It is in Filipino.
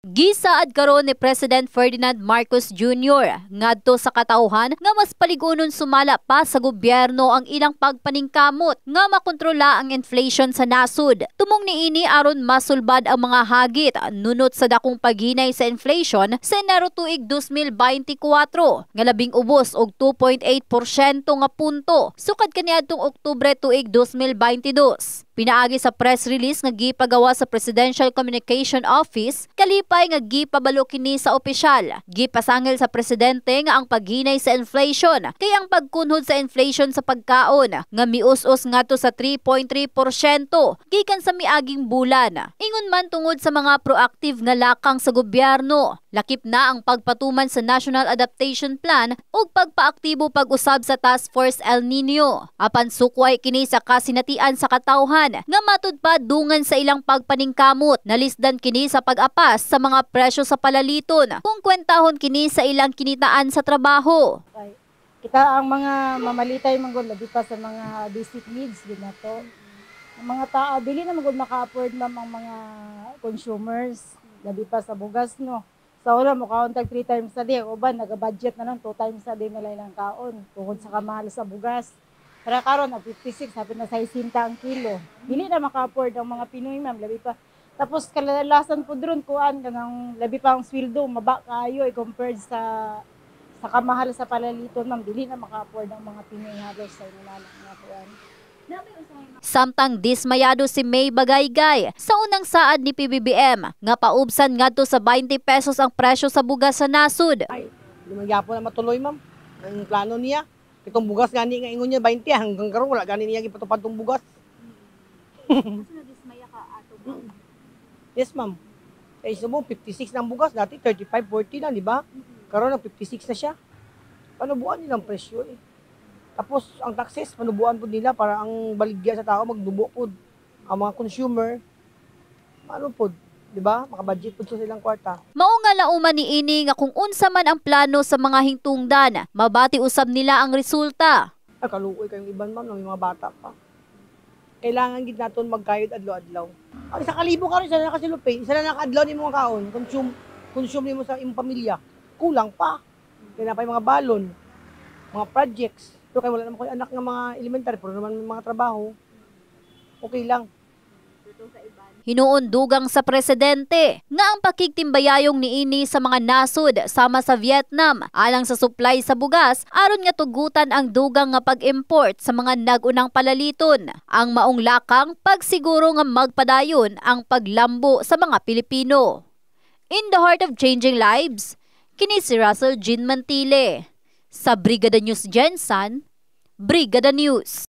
Gisaad karon ni President Ferdinand Marcos Jr. ngadto sa katawhan nga mas paligunon sumala pa sa gobyerno ang ilang pagpaningkamot nga makontrola ang inflation sa nasud. Tumong niini aron masulbad ang mga hagit nunot sa dakong paghinay sa inflation sa Enero tuig 2024 nga labing ubos og 2.8% nga punto sukad kaniadtong Oktubre tuig 2022. Pinaagi sa press release nga gipagawa sa Presidential Communication Office, kalipay nga gipabalo kini sa opisyal. Gipasangil sa presidente nga ang paghinay sa inflation kay ang pagkunhod sa inflation sa pagkaon nga mius-us ngadto sa 3.3% gikan sa miaging bulan. Ingon man tungod sa mga proactive nga lakang sa gobyerno, lakip na ang pagpatuman sa National Adaptation Plan ug pagpaaktibo pag-usab sa Task Force El Nino. Apan sukway kini sa kasinatian sa katawhan nga matudpad dungan sa ilang pagpaningkamot, nalisdan kini sa pag-apas sa mga presyo sa palaliton kung kwentahon kini sa ilang kinitaan sa trabaho. Kita ang mga mamalitay manggod labi pa sa mga basic needs din nato. Ang mga tao dili na manggod maka-afford ang mga consumers labi pa sa bugas no. Sa una mo kaon tag 3 times a day, uban naga-budget na lang 2 times a day nila ilang kaon tungod sa kamahal sa bugas. Para karon na 56 sabi na 60 ang kilo. Dili na maka-afford ang mga Pinoy ma'am labi pa. Tapos kalalasan po dron kuan kanang labi pa ang sweldo maba kaayo i-compare sa kamahal sa palaliton ma'am, dili na maka-afford ang mga Pinoy halos sa inanak nga kuan. Samtang dismayado si May Bagaygay sa unang saad ni PBBM nga paubsan ngadto sa 20 pesos ang presyo sa bugas sa nasud. Ay, di magyapon na matuloy ma'am. Ang plano niya, itong bugas gani nga ingon niya 20 hanggang karon wala gani niya gipatupad tong bugas. Dismaya ka ato. Yes ma'am. Kay sumo 56 ng bugas dati 35 40 lang di ba? Karon ang 56 na siya. Panubuan nila ang presyo eh. Tapos ang taxes panubuan po nila para ang baligya sa tao magdubo po. Ang mga consumer ano po, di ba? Makabudget po sa silang kwarta. Mao nga lauman niini nga kung unsa man ang plano sa mga hingtungdan, mabati usab nila ang resulta. Ay kaluoy kayong iban ma'am, may mga bata pa. Kailangan gid naton magkayod adlaw-adlaw. Ang isa kalibo ka rin, isa na nakasilupin, isa na nakaadlaw ni mga kaon, consume ni mo sa imong pamilya. Kulang pa. Kaya na pa yung mga balon, mga projects. Pero kaya wala naman ko anak ng mga elementary, pero naman may mga trabaho. Okay lang. Hinuon dugang sa presidente nga ang pakigtimbayayong niini sa mga nasud sama sa Vietnam alang sa supply sa bugas aron nga tugutan ang dugang nga pag-import sa mga nag-unang palaliton. Ang maong lakang pagsiguro nga magpadayon ang paglambo sa mga Pilipino. In the heart of changing lives, kini si Russell Jean Mantile. Sa Brigada News Gensan, Brigada News.